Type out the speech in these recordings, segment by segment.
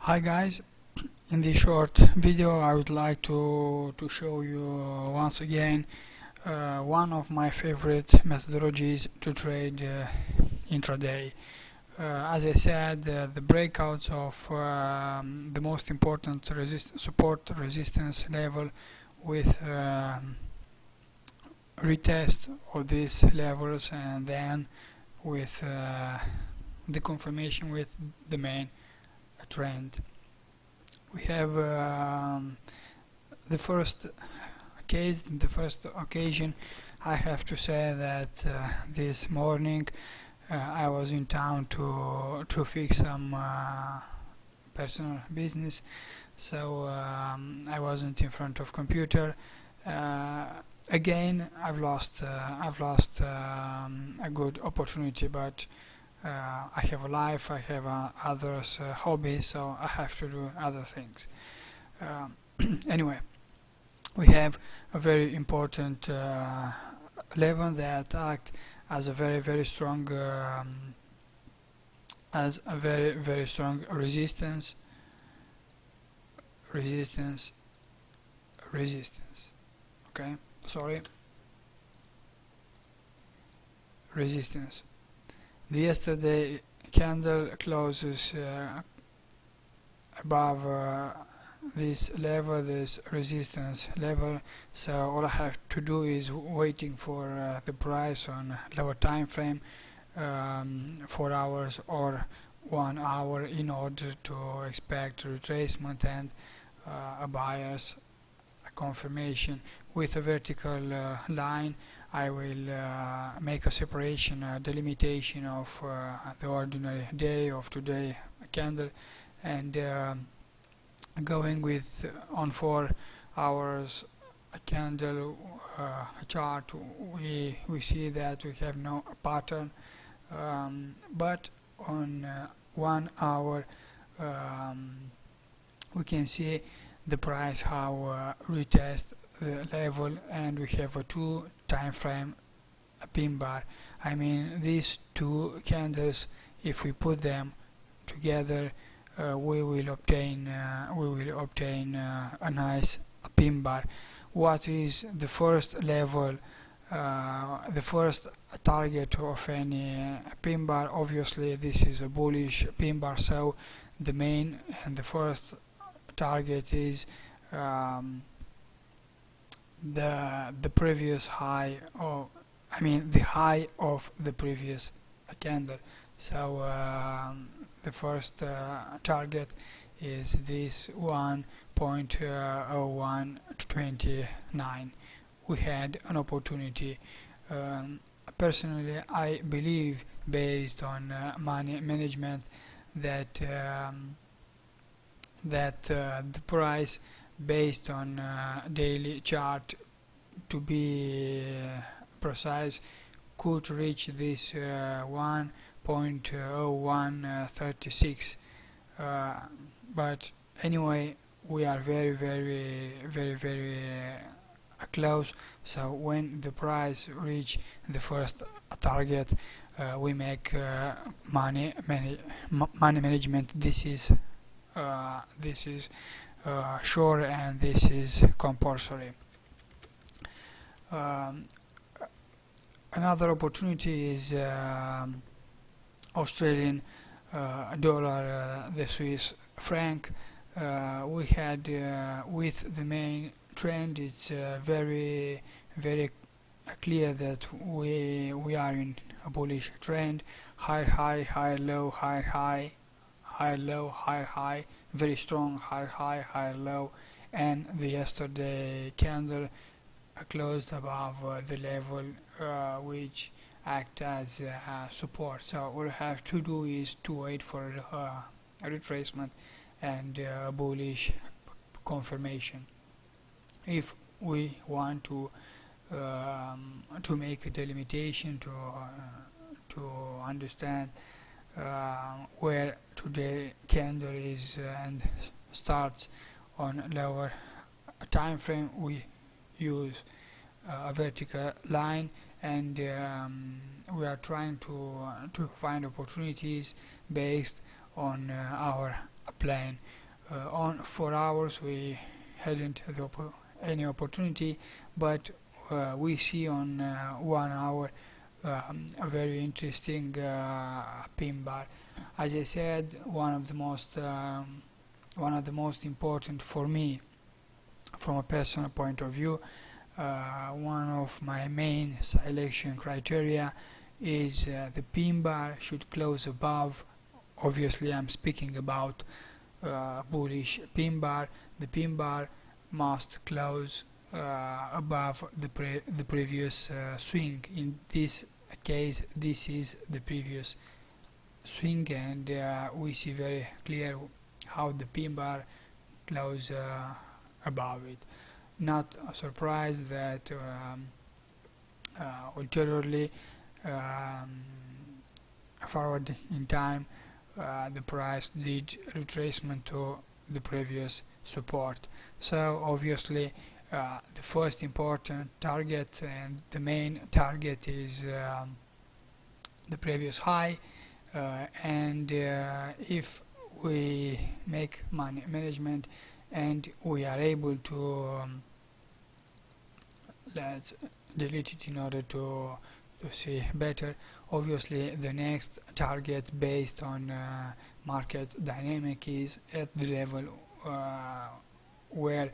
Hi guys, in this short video I would like to show you once again one of my favorite methodologies to trade intraday. As I said, the breakouts of the most important support resistance level with retest of these levels, and then with the confirmation with the main trend. We have the first occasion. I have to say that this morning I was in town to fix some personal business, so I wasn't in front of computer. Again, I've lost a good opportunity, but I have a life, I have others hobbies, so I have to do other things. Anyway, we have a very important level that act as a very strong resistance. Okay, sorry. Resistance. The yesterday candle closes above this level, this resistance level, so all I have to do is waiting for the price on lower time frame, 4 hours or 1 hour, in order to expect retracement and a buyer's confirmation. With a vertical line, I will make a separation, a delimitation of the ordinary day of today candle, and going with on 4 hours candle chart, we see that we have no pattern, but on 1 hour we can see the price how retest the level, and we have a 2 time frame pin bar. I mean, these two candles, if we put them together, we will obtain a nice pin bar. What is the first level, the first target of any pin bar? Obviously this is a bullish pin bar, so the main and the first target is the previous high, or I mean the high of the previous candle. So the first target is this 1.0129. We had an opportunity. Personally, I believe, based on money management, that the price based on daily chart, to be precise, could reach this 1.0136, but anyway, we are very close. So when the price reach the first target, we make money management. This is sure, and this is compulsory. Another opportunity is Australian dollar, the Swiss franc. We had with the main trend, it's very clear that we are in a bullish trend. Higher high, higher low, higher high, higher low, higher high, very strong higher high, higher low, and the yesterday candle closed above the level which act as support. So all we have to do is to wait for a retracement and bullish confirmation. If we want to make a delimitation, to understand where today candle is and starts on lower time frame, we use a vertical line, and we are trying to find opportunities based on our plan. On 4 hours we hadn't any opportunity, but we see on 1 hour a very interesting pin bar. As I said, one of the most important for me from a personal point of view. One of my main selection criteria is the pin bar should close above. Obviously I'm speaking about bullish pin bar. The pin bar must close above the previous swing. In this case, this is the previous swing, and we see very clear how the pin bar close above it. Not a surprise that ulteriorly forward in time the price did retracement to the previous support. So obviously the first important target and the main target is the previous high, and if we make money management and we are able to let's delete it in order to see better. Obviously the next target based on market dynamic is at the level where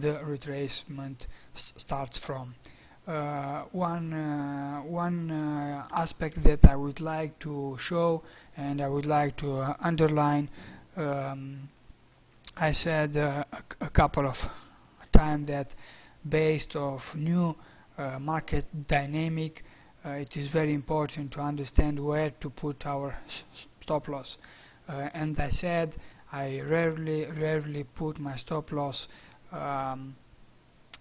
the retracement starts from. One aspect that I would like to show and I would like to underline, I said a couple of times that based of new market dynamic, it is very important to understand where to put our stop loss. And I said I rarely put my stop loss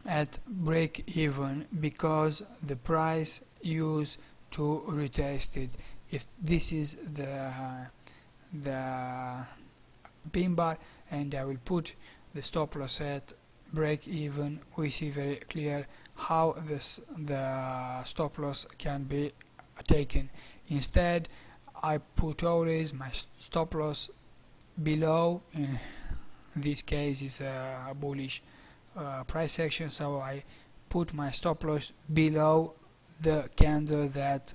at break even, because the price used to retest it. If this is the pin bar and I will put the stop loss at break even, we see very clear how the stop loss can be taken. Instead I put always my stop loss below. In this case is a bullish price action, so I put my stop loss below the candle that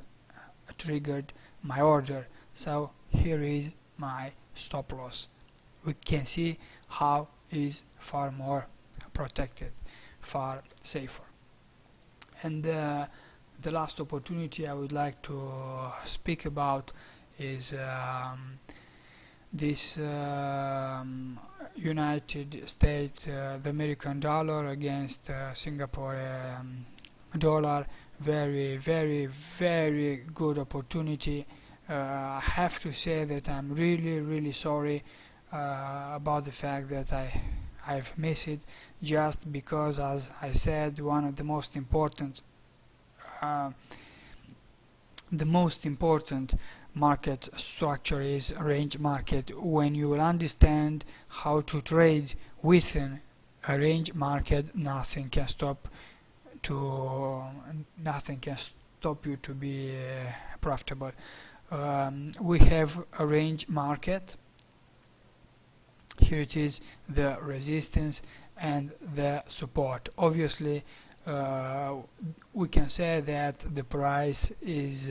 triggered my order. So here is my stop loss. We can see how is far more protected, far safer. And the last opportunity I would like to speak about is this United States, the American dollar against Singapore dollar. Very good opportunity. I have to say that I'm really sorry about the fact that I've missed it, just because, as I said, one of the most important market structure is range market. When you will understand how to trade within a range market, nothing can stop you to be profitable. We have a range market. Here it is, the resistance and the support. Obviously we can say that the price is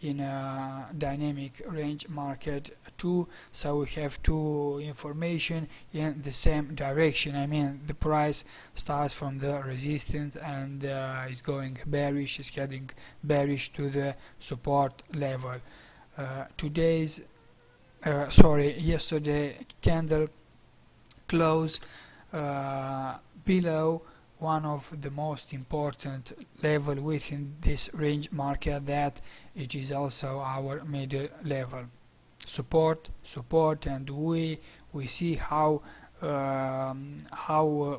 in a dynamic range market too, so we have two information in the same direction. I mean, the price starts from the resistance and is going bearish, is heading bearish to the support level. Yesterday candle closed below one of the most important level within this range market, that it is also our middle level. Support, and we see how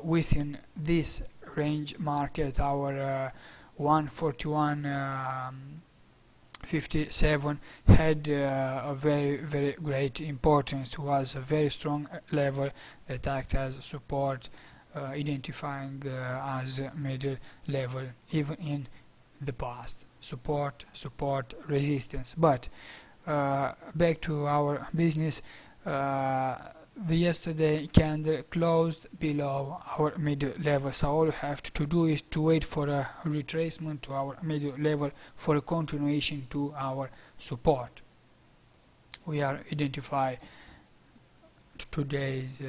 within this range market our 141.57 had a very great importance. Was a very strong level that acts as support, identifying as middle level even in the past. Support, resistance. But back to our business, the yesterday candle closed below our middle level, so all you have to do is to wait for a retracement to our middle level for a continuation to our support. We are identify today's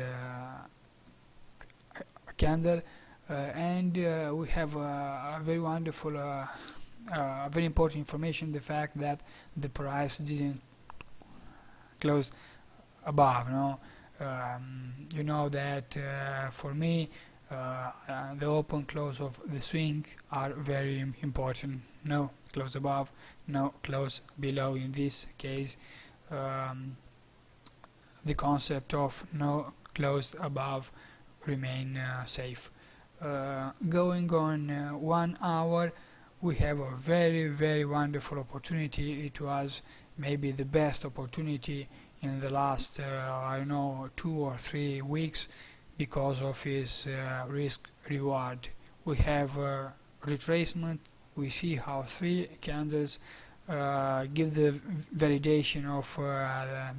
candle, and we have a very wonderful very important information, the fact that the price didn't close above. You know that for me the open close of the swing are very important. No close above, no close below. In this case the concept of no close above remain safe. Going on 1 hour, we have a very wonderful opportunity. It was maybe the best opportunity in the last I don't know 2 or 3 weeks because of his risk reward. We have a retracement. We see how 3 candles give the validation of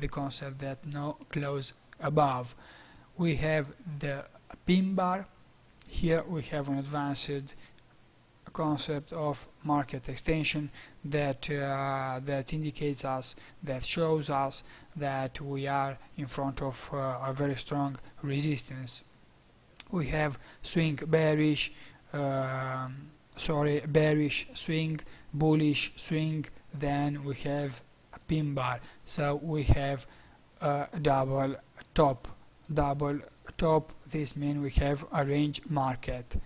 the concept that no close above. We have the pin bar. Here we have an advanced concept of market extension that that indicates us, that shows us that we are in front of a very strong resistance. We have swing bearish, bearish swing, bullish swing, then we have a pin bar. So we have a double top. This means we have a range market.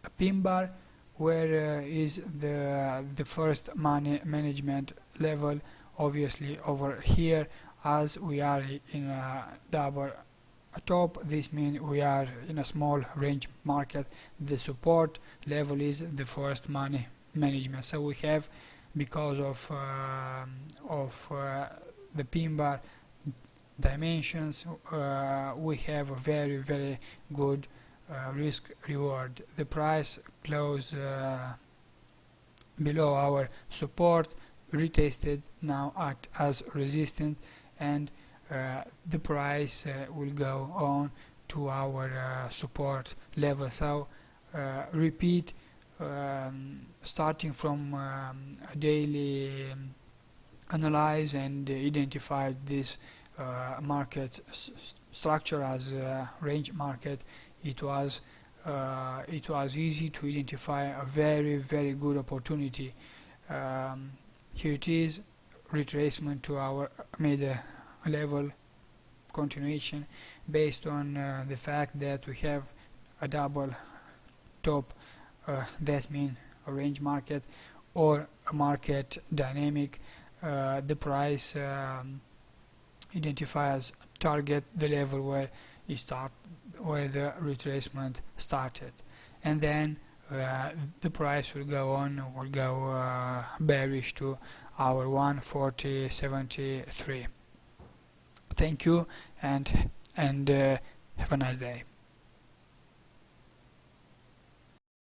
A pin bar, where is the first money management level? Obviously over here, as we are in a double top, this means we are in a small range market. The support level is the first money management. So we have, because of the pin bar dimensions, we have a very good risk reward. The price closed below our support, retested, now act as resistance, and the price will go on to our support level. So repeat, starting from a daily analyze and identify this market structure as a range market. It was easy to identify a very good opportunity. Here it is, retracement to our middle level, continuation based on the fact that we have a double top. That means a range market or a market dynamic. The price identifies target the level where the retracement started, and then the price will go bearish to our 140.73. Thank you, and have a nice day.